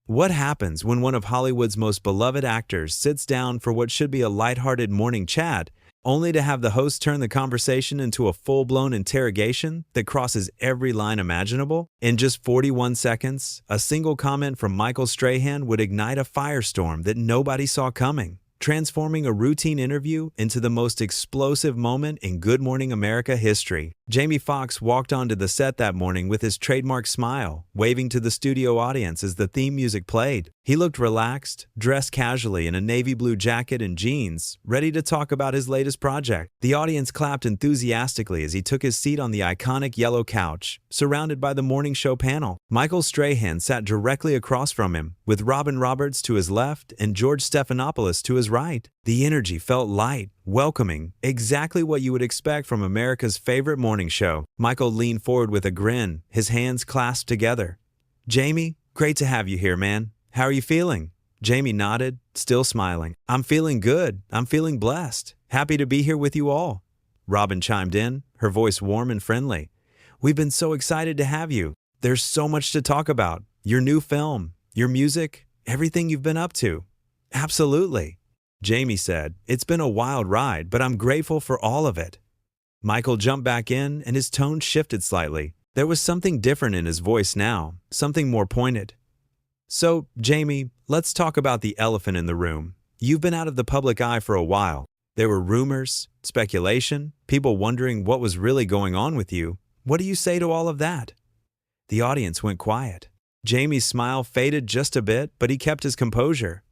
What happens when one of Hollywood's most beloved actors sits down for what should be a lighthearted morning chat, only to have the host turn the conversation into a full-blown interrogation that crosses every line imaginable? In just 41 seconds, a single comment from Michael Strahan would ignite a firestorm that nobody saw coming, transforming a routine interview into the most explosive moment in Good Morning America history. Jamie Foxx walked onto the set that morning with his trademark smile, waving to the studio audience as the theme music played. He looked relaxed, dressed casually in a navy blue jacket and jeans, ready to talk about his latest project. The audience clapped enthusiastically as he took his seat on the iconic yellow couch, surrounded by the morning show panel. Michael Strahan sat directly across from him, with Robin Roberts to his left and George Stephanopoulos to his right. The energy felt light, welcoming, exactly what you would expect from America's favorite morning show. Michael leaned forward with a grin, his hands clasped together. "Jamie, great to have you here, man. How are you feeling?" Jamie nodded, still smiling. "I'm feeling good. I'm feeling blessed. Happy to be here with you all." Robin chimed in, her voice warm and friendly. "We've been so excited to have you. There's so much to talk about. Your new film, your music, everything you've been up to." "Absolutely," Jamie said. "It's been a wild ride, but I'm grateful for all of it." Michael jumped back in, and his tone shifted slightly. There was something different in his voice now, something more pointed. "So, Jamie, let's talk about the elephant in the room. You've been out of the public eye for a while. There were rumors, speculation, people wondering what was really going on with you. What do you say to all of that?" The audience went quiet. Jamie's smile faded just a bit, but he kept his composure.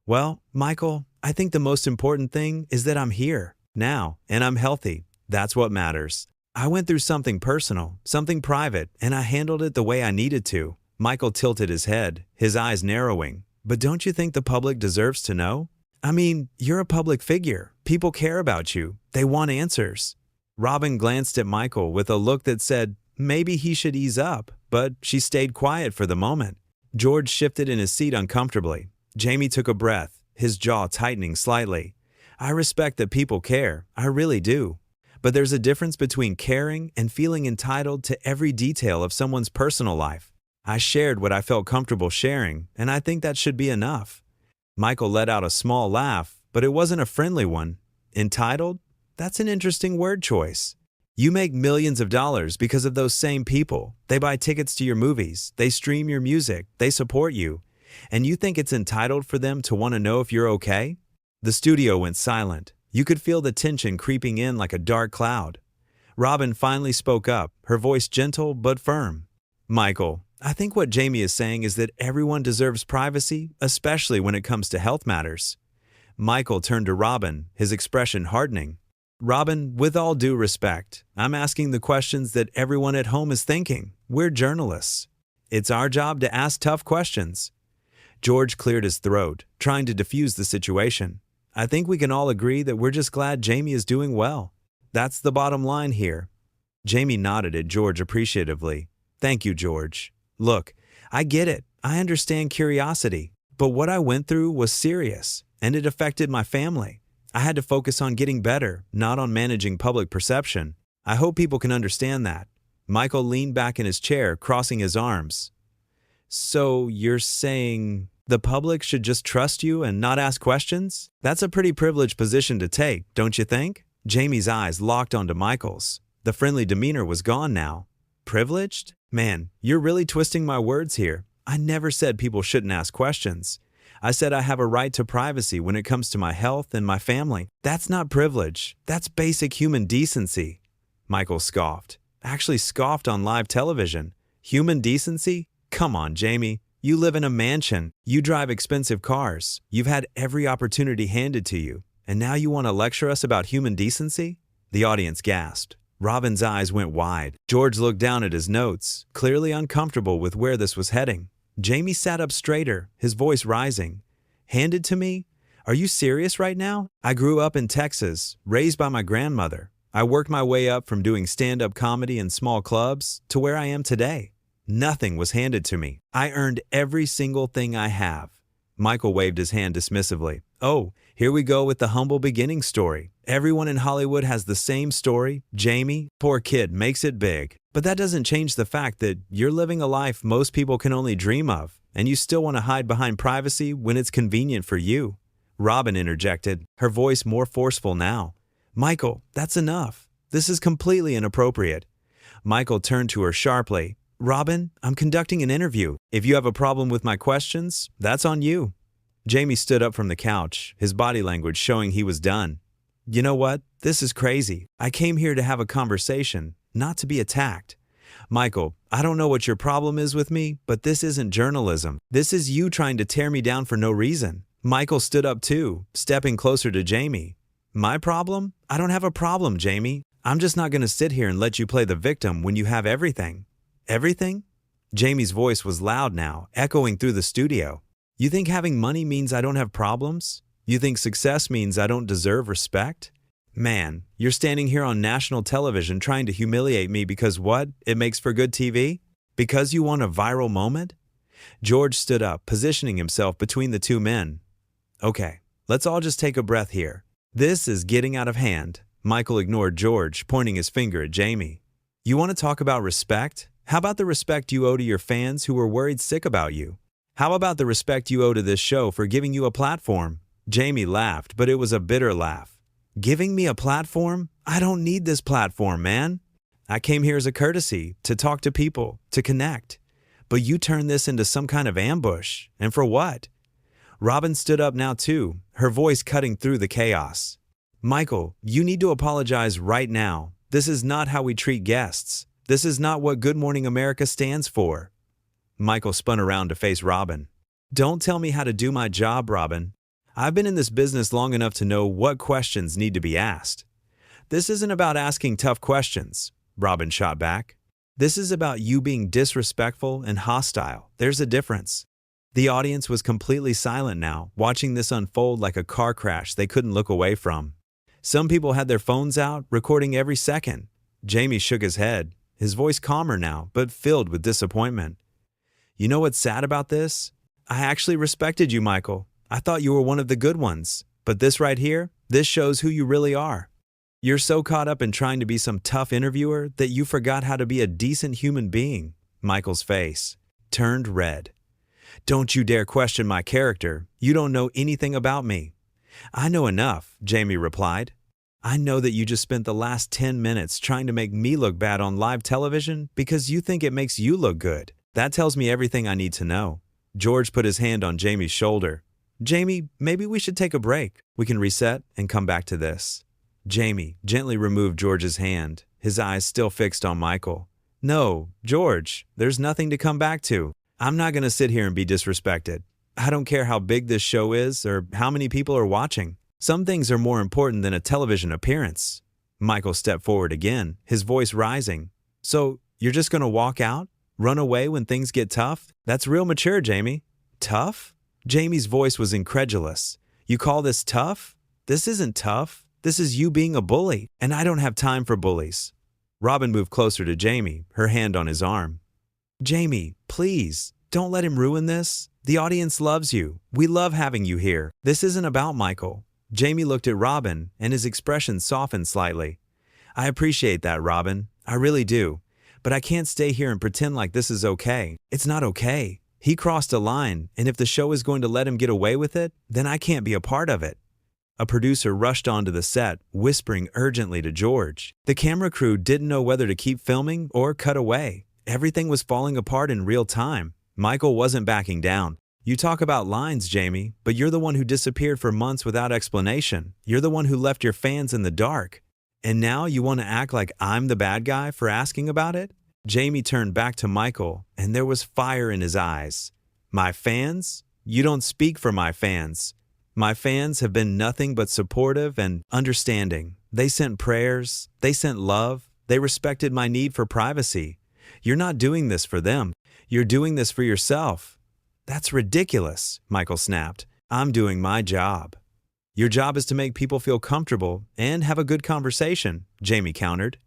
"Well, Michael, I think the most important thing is that I'm here, now, and I'm healthy. That's what matters. I went through something personal, something private, and I handled it the way I needed to." Michael tilted his head, his eyes narrowing. "But don't you think the public deserves to know? I mean, you're a public figure. People care about you. They want answers." Robin glanced at Michael with a look that said maybe he should ease up, but she stayed quiet for the moment. George shifted in his seat uncomfortably. Jamie took a breath, his jaw tightening slightly. "I respect that people care, I really do. But there's a difference between caring and feeling entitled to every detail of someone's personal life. I shared what I felt comfortable sharing, and I think that should be enough." Michael let out a small laugh, but it wasn't a friendly one. "Entitled? That's an interesting word choice. You make millions of dollars because of those same people. They buy tickets to your movies, they stream your music, they support you. And you think it's entitled for them to want to know if you're okay?" The studio went silent. You could feel the tension creeping in like a dark cloud. Robin finally spoke up, her voice gentle but firm. "Michael, I think what Jamie is saying is that everyone deserves privacy, especially when it comes to health matters." Michael turned to Robin, his expression hardening. "Robin, with all due respect, I'm asking the questions that everyone at home is thinking. We're journalists. It's our job to ask tough questions." George cleared his throat, trying to defuse the situation. "I think we can all agree that we're just glad Jamie is doing well. That's the bottom line here." Jamie nodded at George appreciatively. "Thank you, George. Look, I get it. I understand curiosity. But what I went through was serious, and it affected my family. I had to focus on getting better, not on managing public perception. I hope people can understand that." Michael leaned back in his chair, crossing his arms. "So you're saying the public should just trust you and not ask questions? That's a pretty privileged position to take, don't you think?" Jamie's eyes locked onto Michael's. The friendly demeanor was gone now. "Privileged? Man, you're really twisting my words here. I never said people shouldn't ask questions. I said I have a right to privacy when it comes to my health and my family. That's not privilege. That's basic human decency." Michael scoffed. Actually scoffed on live television. Human decency? Come on, Jamie. You live in a mansion. You drive expensive cars. You've had every opportunity handed to you. And now you want to lecture us about human decency? The audience gasped. Robin's eyes went wide. George looked down at his notes, clearly uncomfortable with where this was heading. Jamie sat up straighter, his voice rising. "Handed to me? Are you serious right now? I grew up in Texas, raised by my grandmother. I worked my way up from doing stand-up comedy in small clubs to where I am today. Nothing was handed to me. I earned every single thing I have." Michael waved his hand dismissively. "Oh, here we go with the humble beginning story. Everyone in Hollywood has the same story. Jamie, poor kid, makes it big. But that doesn't change the fact that you're living a life most people can only dream of, and you still want to hide behind privacy when it's convenient for you. Robin interjected, her voice more forceful now. Michael, that's enough. This is completely inappropriate. Michael turned to her sharply. Robin, I'm conducting an interview. If you have a problem with my questions, that's on you. Jamie stood up from the couch, his body language showing he was done. You know what? This is crazy. I came here to have a conversation, not to be attacked. Michael, I don't know what your problem is with me, but this isn't journalism. This is you trying to tear me down for no reason. Michael stood up too, stepping closer to Jamie. My problem? I don't have a problem, Jamie. I'm just not going to sit here and let you play the victim when you have everything. Everything? Jamie's voice was loud now, echoing through the studio. You think having money means I don't have problems? You think success means I don't deserve respect? Man, you're standing here on national television trying to humiliate me because what? It makes for good TV? Because you want a viral moment? George stood up, positioning himself between the two men. Okay, let's all just take a breath here. This is getting out of hand. Michael ignored George, pointing his finger at Jamie. You want to talk about respect? How about the respect you owe to your fans who were worried sick about you? How about the respect you owe to this show for giving you a platform? Jamie laughed, but it was a bitter laugh. Giving me a platform? I don't need this platform, man. I came here as a courtesy, to talk to people, to connect. But you turned this into some kind of ambush. And for what? Robin stood up now too, her voice cutting through the chaos. Michael, you need to apologize right now. This is not how we treat guests. This is not what Good Morning America stands for. Michael spun around to face Robin. Don't tell me how to do my job, Robin. I've been in this business long enough to know what questions need to be asked. This isn't about asking tough questions, Robin shot back. This is about you being disrespectful and hostile. There's a difference. The audience was completely silent now, watching this unfold like a car crash they couldn't look away from. Some people had their phones out, recording every second. Jamie shook his head, his voice calmer now, but filled with disappointment. You know what's sad about this? I actually respected you, Michael. I thought you were one of the good ones. But this right here, this shows who you really are. You're so caught up in trying to be some tough interviewer that you forgot how to be a decent human being. Michael's face turned red. Don't you dare question my character. You don't know anything about me. I know enough, Jamie replied. I know that you just spent the last 10 minutes trying to make me look bad on live television because you think it makes you look good. That tells me everything I need to know. George put his hand on Jamie's shoulder. Jamie, maybe we should take a break. We can reset and come back to this. Jamie gently removed George's hand, his eyes still fixed on Michael. No, George, there's nothing to come back to. I'm not going to sit here and be disrespected. I don't care how big this show is or how many people are watching. Some things are more important than a television appearance. Michael stepped forward again, his voice rising. So, you're just going to walk out? Run away when things get tough? That's real mature, Jamie. Tough? Jamie's voice was incredulous. You call this tough? This isn't tough. This is you being a bully, and I don't have time for bullies. Robin moved closer to Jamie, her hand on his arm. Jamie, please, don't let him ruin this. The audience loves you. We love having you here. This isn't about Michael. Jamie looked at Robin, and his expression softened slightly. I appreciate that, Robin. I really do. But I can't stay here and pretend like this is okay. It's not okay. He crossed a line, and if the show is going to let him get away with it, then I can't be a part of it. A producer rushed onto the set, whispering urgently to George. The camera crew didn't know whether to keep filming or cut away. Everything was falling apart in real time. Michael wasn't backing down. You talk about lines, Jamie, but you're the one who disappeared for months without explanation. You're the one who left your fans in the dark. And now you want to act like I'm the bad guy for asking about it? Jamie turned back to Michael, and there was fire in his eyes. My fans? You don't speak for my fans. My fans have been nothing but supportive and understanding. They sent prayers. They sent love. They respected my need for privacy. You're not doing this for them. You're doing this for yourself. That's ridiculous, Michael snapped. I'm doing my job. Your job is to make people feel comfortable and have a good conversation, Jamie countered.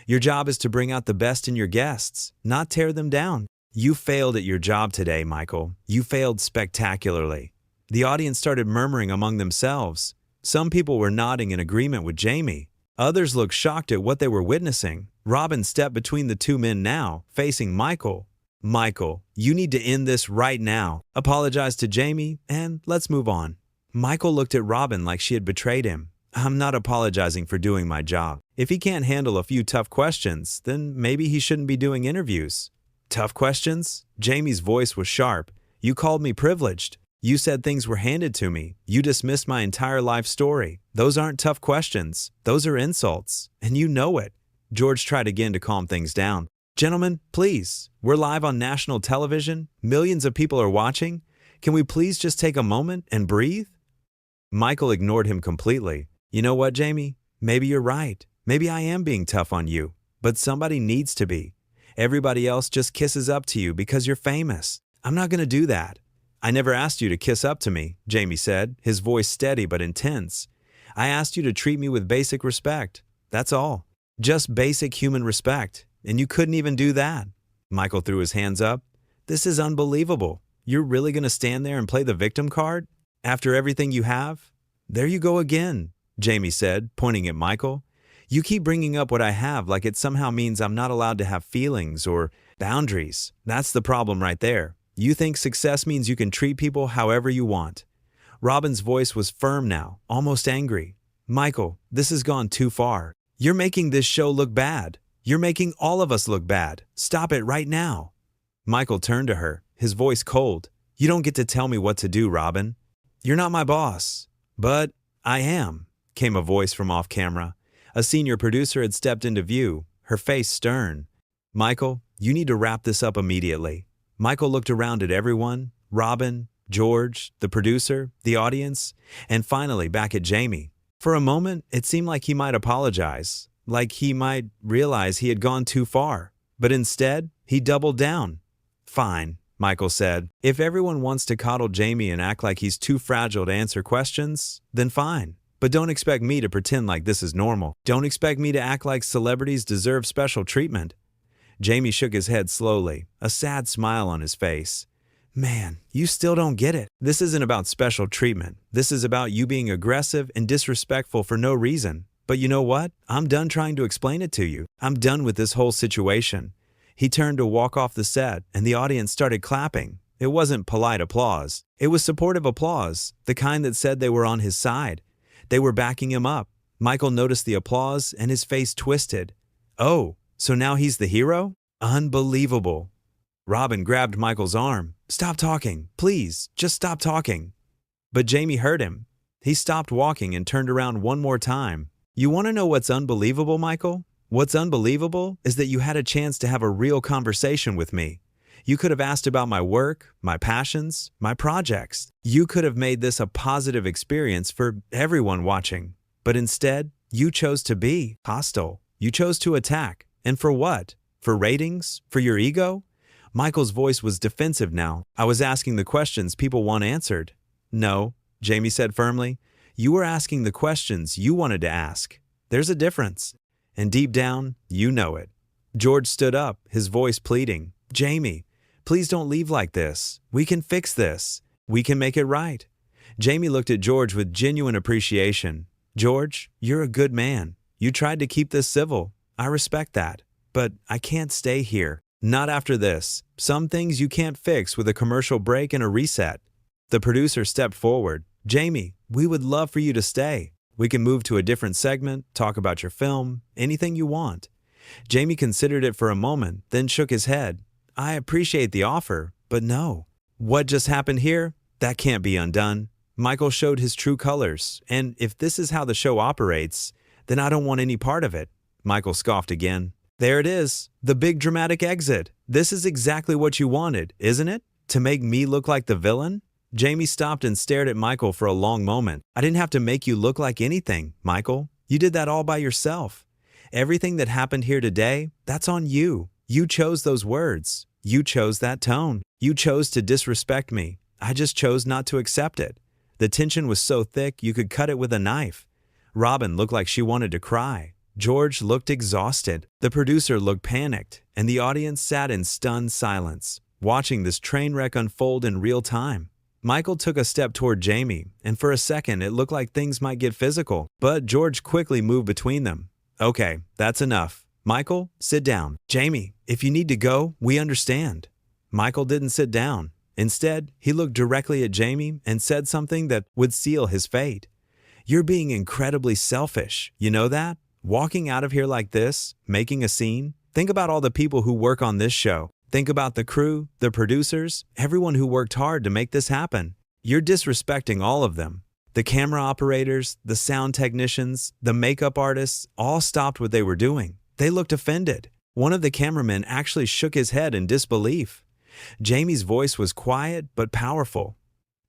Your job is to bring out the best in your guests, not tear them down. You failed at your job today, Michael. You failed spectacularly. The audience started murmuring among themselves. Some people were nodding in agreement with Jamie. Others looked shocked at what they were witnessing. Robin stepped between the two men now, facing Michael. Michael, you need to end this right now. Apologize to Jamie, and let's move on. Michael looked at Robin like she had betrayed him. I'm not apologizing for doing my job. If he can't handle a few tough questions, then maybe he shouldn't be doing interviews. Tough questions? Jamie's voice was sharp. You called me privileged. You said things were handed to me. You dismissed my entire life story. Those aren't tough questions. Those are insults. And you know it. George tried again to calm things down. Gentlemen, please. We're live on national television. Millions of people are watching. Can we please just take a moment and breathe? Michael ignored him completely. You know what, Jamie? Maybe you're right. Maybe I am being tough on you. But somebody needs to be. Everybody else just kisses up to you because you're famous. I'm not going to do that. I never asked you to kiss up to me, Jamie said, his voice steady but intense. I asked you to treat me with basic respect. That's all. Just basic human respect. And you couldn't even do that. Michael threw his hands up. This is unbelievable. You're really going to stand there and play the victim card? After everything you have? There you go again, Jamie said, pointing at Michael. You keep bringing up what I have like it somehow means I'm not allowed to have feelings or boundaries. That's the problem right there. You think success means you can treat people however you want. Robin's voice was firm now, almost angry. Michael, this has gone too far. You're making this show look bad. You're making all of us look bad. Stop it right now. Michael turned to her, his voice cold. You don't get to tell me what to do, Robin. You're not my boss. But I am, came a voice from off camera. A senior producer had stepped into view, her face stern. Michael, you need to wrap this up immediately. Michael looked around at everyone, Robin, George, the producer, the audience, and finally back at Jamie. For a moment, it seemed like he might apologize, like he might realize he had gone too far. But instead, he doubled down. Fine, Michael said. If everyone wants to coddle Jamie and act like he's too fragile to answer questions, then fine. But don't expect me to pretend like this is normal. Don't expect me to act like celebrities deserve special treatment. Jamie shook his head slowly, a sad smile on his face. Man, you still don't get it. This isn't about special treatment. This is about you being aggressive and disrespectful for no reason. But you know what? I'm done trying to explain it to you. I'm done with this whole situation. He turned to walk off the set, and the audience started clapping. It wasn't polite applause. It was supportive applause, the kind that said they were on his side. They were backing him up. Michael noticed the applause, and his face twisted. Oh, so now he's the hero? Unbelievable. Robin grabbed Michael's arm. Stop talking. Please, just stop talking. But Jamie heard him. He stopped walking and turned around one more time. You want to know what's unbelievable, Michael? What's unbelievable is that you had a chance to have a real conversation with me. You could have asked about my work, my passions, my projects. You could have made this a positive experience for everyone watching. But instead, you chose to be hostile. You chose to attack. And for what? For ratings? For your ego? Michael's voice was defensive now. I was asking the questions people want answered. No, Jamie said firmly. You were asking the questions you wanted to ask. There's a difference. And deep down, you know it. George stood up, his voice pleading. Jamie, please don't leave like this. We can fix this. We can make it right. Jamie looked at George with genuine appreciation. George, you're a good man. You tried to keep this civil. I respect that. But I can't stay here. Not after this. Some things you can't fix with a commercial break and a reset. The producer stepped forward. Jamie, we would love for you to stay. We can move to a different segment, talk about your film, anything you want. Jamie considered it for a moment, then shook his head. I appreciate the offer, but no. What just happened here? That can't be undone. Michael showed his true colors, and if this is how the show operates, then I don't want any part of it. Michael scoffed again. There it is, the big dramatic exit. This is exactly what you wanted, isn't it? To make me look like the villain? Jamie stopped and stared at Michael for a long moment. I didn't have to make you look like anything, Michael. You did that all by yourself. Everything that happened here today, that's on you. You chose those words. You chose that tone. You chose to disrespect me. I just chose not to accept it. The tension was so thick you could cut it with a knife. Robin looked like she wanted to cry. George looked exhausted. The producer looked panicked, and the audience sat in stunned silence, watching this train wreck unfold in real time. Michael took a step toward Jamie, and for a second it looked like things might get physical, but George quickly moved between them. Okay, that's enough. Michael, sit down. Jamie, if you need to go, we understand. Michael didn't sit down. Instead, he looked directly at Jamie and said something that would seal his fate. You're being incredibly selfish. You know that? Walking out of here like this, making a scene. Think about all the people who work on this show. Think about the crew, the producers, everyone who worked hard to make this happen. You're disrespecting all of them. The camera operators, the sound technicians, the makeup artists all stopped what they were doing. They looked offended. One of the cameramen actually shook his head in disbelief. Jamie's voice was quiet but powerful.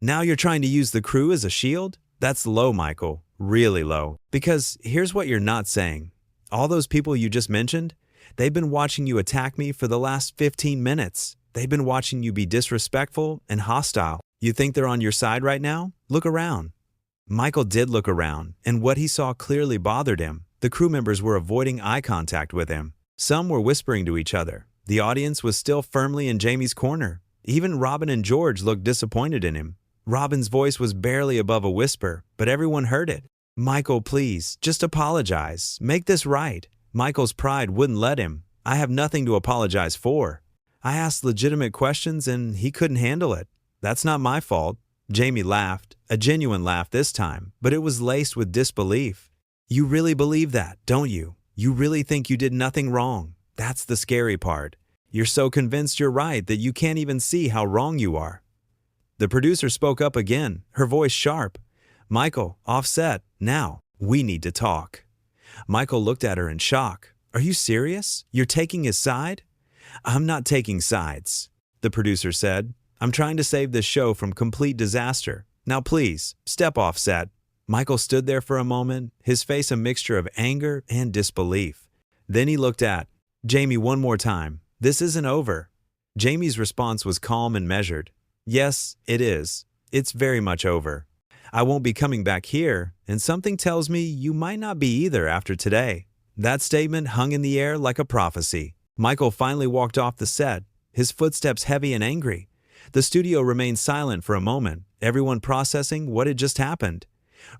Now you're trying to use the crew as a shield? That's low, Michael. Really low. Because here's what you're not saying. All those people you just mentioned, they've been watching you attack me for the last 15 minutes. They've been watching you be disrespectful and hostile. You think they're on your side right now? Look around. Michael did look around, and what he saw clearly bothered him. The crew members were avoiding eye contact with him. Some were whispering to each other. The audience was still firmly in Jamie's corner. Even Robin and George looked disappointed in him. Robin's voice was barely above a whisper, but everyone heard it. Michael, please, just apologize. Make this right. Michael's pride wouldn't let him. I have nothing to apologize for. I asked legitimate questions and he couldn't handle it. That's not my fault. Jamie laughed, a genuine laugh this time, but it was laced with disbelief. You really believe that, don't you? You really think you did nothing wrong? That's the scary part. You're so convinced you're right that you can't even see how wrong you are. The producer spoke up again, her voice sharp. Michael, offset, now, we need to talk. Michael looked at her in shock. Are you serious? You're taking his side? I'm not taking sides, the producer said. I'm trying to save this show from complete disaster. Now please, step off set. Michael stood there for a moment, his face a mixture of anger and disbelief. Then he looked at Jamie one more time. This isn't over. Jamie's response was calm and measured. Yes, it is. It's very much over. I won't be coming back here, and something tells me you might not be either after today. That statement hung in the air like a prophecy. Michael finally walked off the set, his footsteps heavy and angry. The studio remained silent for a moment, everyone processing what had just happened.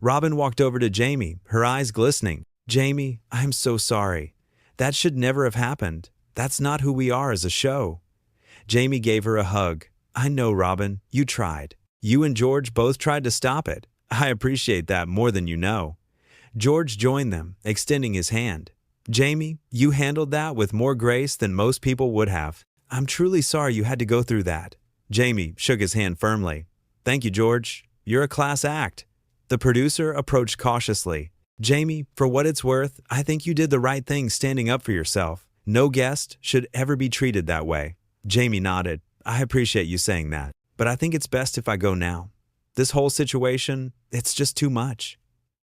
Robin walked over to Jamie, her eyes glistening. Jamie, I'm so sorry. That should never have happened. That's not who we are as a show. Jamie gave her a hug. I know, Robin, you tried. You and George both tried to stop it. I appreciate that more than you know. George joined them, extending his hand. Jamie, you handled that with more grace than most people would have. I'm truly sorry you had to go through that. Jamie shook his hand firmly. Thank you, George. You're a class act. The producer approached cautiously. Jamie, for what it's worth, I think you did the right thing standing up for yourself. No guest should ever be treated that way. Jamie nodded. I appreciate you saying that, but I think it's best if I go now. This whole situation, it's just too much.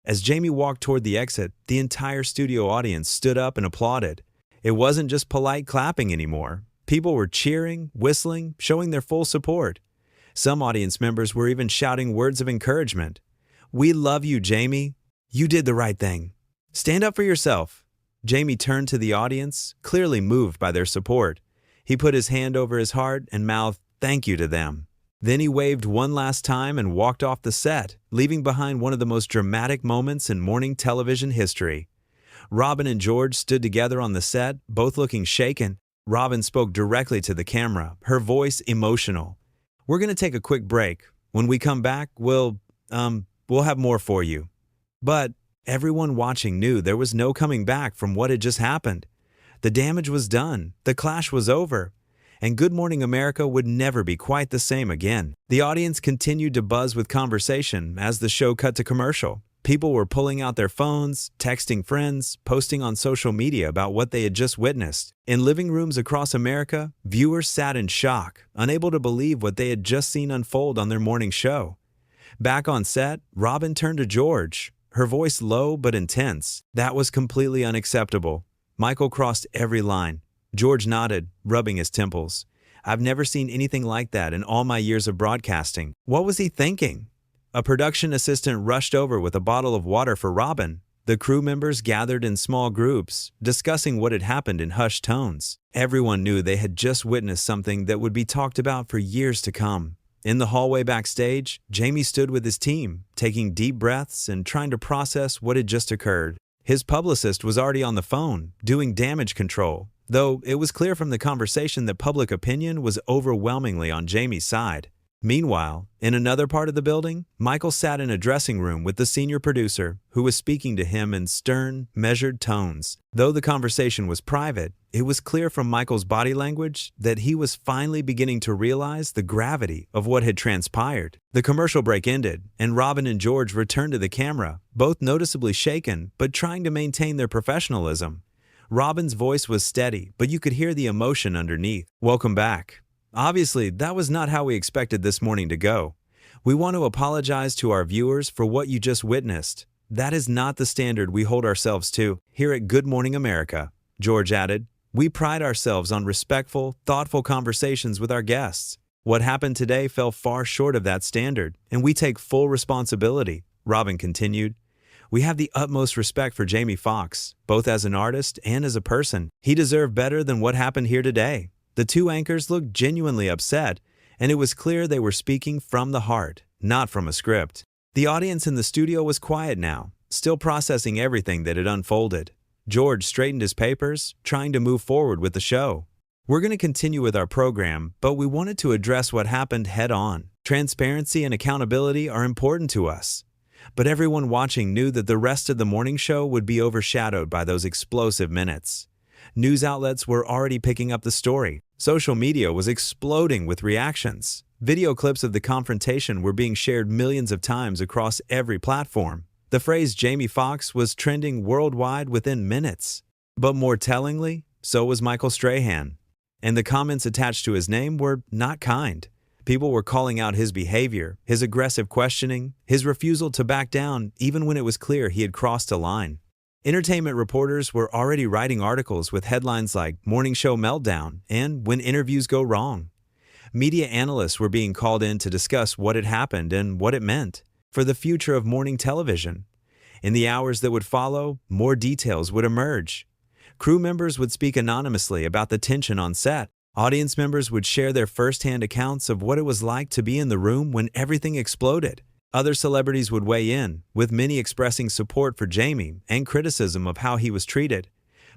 As Jamie walked toward the exit, the entire studio audience stood up and applauded. It wasn't just polite clapping anymore. People were cheering, whistling, showing their full support. Some audience members were even shouting words of encouragement. We love you, Jamie. You did the right thing. Stand up for yourself. Jamie turned to the audience, clearly moved by their support. He put his hand over his heart and mouthed, thank you to them. Then he waved one last time and walked off the set, leaving behind one of the most dramatic moments in morning television history. Robin and George stood together on the set, both looking shaken. Robin spoke directly to the camera, her voice emotional. We're going to take a quick break. When we come back, we'll have more for you. But everyone watching knew there was no coming back from what had just happened. The damage was done, the clash was over, and Good Morning America would never be quite the same again. The audience continued to buzz with conversation as the show cut to commercial. People were pulling out their phones, texting friends, posting on social media about what they had just witnessed. In living rooms across America, viewers sat in shock, unable to believe what they had just seen unfold on their morning show. Back on set, Robin turned to George, her voice low but intense. That was completely unacceptable. Michael crossed every line. George nodded, rubbing his temples. I've never seen anything like that in all my years of broadcasting. What was he thinking? A production assistant rushed over with a bottle of water for Robin. The crew members gathered in small groups, discussing what had happened in hushed tones. Everyone knew they had just witnessed something that would be talked about for years to come. In the hallway backstage, Jamie stood with his team, taking deep breaths and trying to process what had just occurred. His publicist was already on the phone, doing damage control, though it was clear from the conversation that public opinion was overwhelmingly on Jamie's side. Meanwhile, in another part of the building, Michael sat in a dressing room with the senior producer, who was speaking to him in stern, measured tones. Though the conversation was private, it was clear from Michael's body language that he was finally beginning to realize the gravity of what had transpired. The commercial break ended, and Robin and George returned to the camera, both noticeably shaken, but trying to maintain their professionalism. Robin's voice was steady, but you could hear the emotion underneath. "Welcome back. Obviously, that was not how we expected this morning to go. We want to apologize to our viewers for what you just witnessed. That is not the standard we hold ourselves to here at Good Morning America," George added. "We pride ourselves on respectful, thoughtful conversations with our guests. What happened today fell far short of that standard, and we take full responsibility," Robin continued. "We have the utmost respect for Jamie Foxx, both as an artist and as a person. He deserved better than what happened here today." The two anchors looked genuinely upset, and it was clear they were speaking from the heart, not from a script. The audience in the studio was quiet now, still processing everything that had unfolded. George straightened his papers, trying to move forward with the show. "We're going to continue with our program, but we wanted to address what happened head-on. Transparency and accountability are important to us." But everyone watching knew that the rest of the morning show would be overshadowed by those explosive minutes. News outlets were already picking up the story. Social media was exploding with reactions. Video clips of the confrontation were being shared millions of times across every platform. The phrase Jamie Foxx was trending worldwide within minutes. But more tellingly, so was Michael Strahan. And the comments attached to his name were not kind. People were calling out his behavior, his aggressive questioning, his refusal to back down even when it was clear he had crossed a line. Entertainment reporters were already writing articles with headlines like "Morning Show Meltdown" and "When Interviews Go Wrong." Media analysts were being called in to discuss what had happened and what it meant for the future of morning television. In the hours that would follow, more details would emerge. Crew members would speak anonymously about the tension on set. Audience members would share their first-hand accounts of what it was like to be in the room when everything exploded. Other celebrities would weigh in, with many expressing support for Jamie and criticism of how he was treated.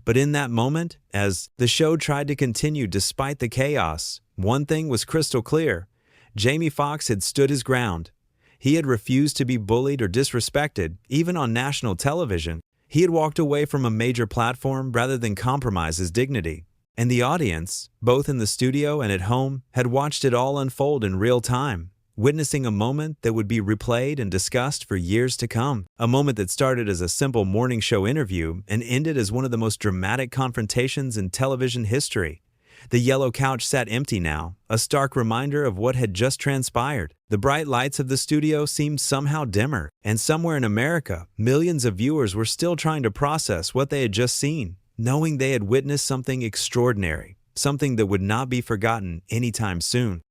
But in that moment, as the show tried to continue despite the chaos, one thing was crystal clear. Jamie Foxx had stood his ground. He had refused to be bullied or disrespected, even on national television. He had walked away from a major platform rather than compromise his dignity. And the audience, both in the studio and at home, had watched it all unfold in real time, witnessing a moment that would be replayed and discussed for years to come. A moment that started as a simple morning show interview and ended as one of the most dramatic confrontations in television history. The yellow couch sat empty now, a stark reminder of what had just transpired. The bright lights of the studio seemed somehow dimmer, and somewhere in America, millions of viewers were still trying to process what they had just seen, knowing they had witnessed something extraordinary, something that would not be forgotten anytime soon.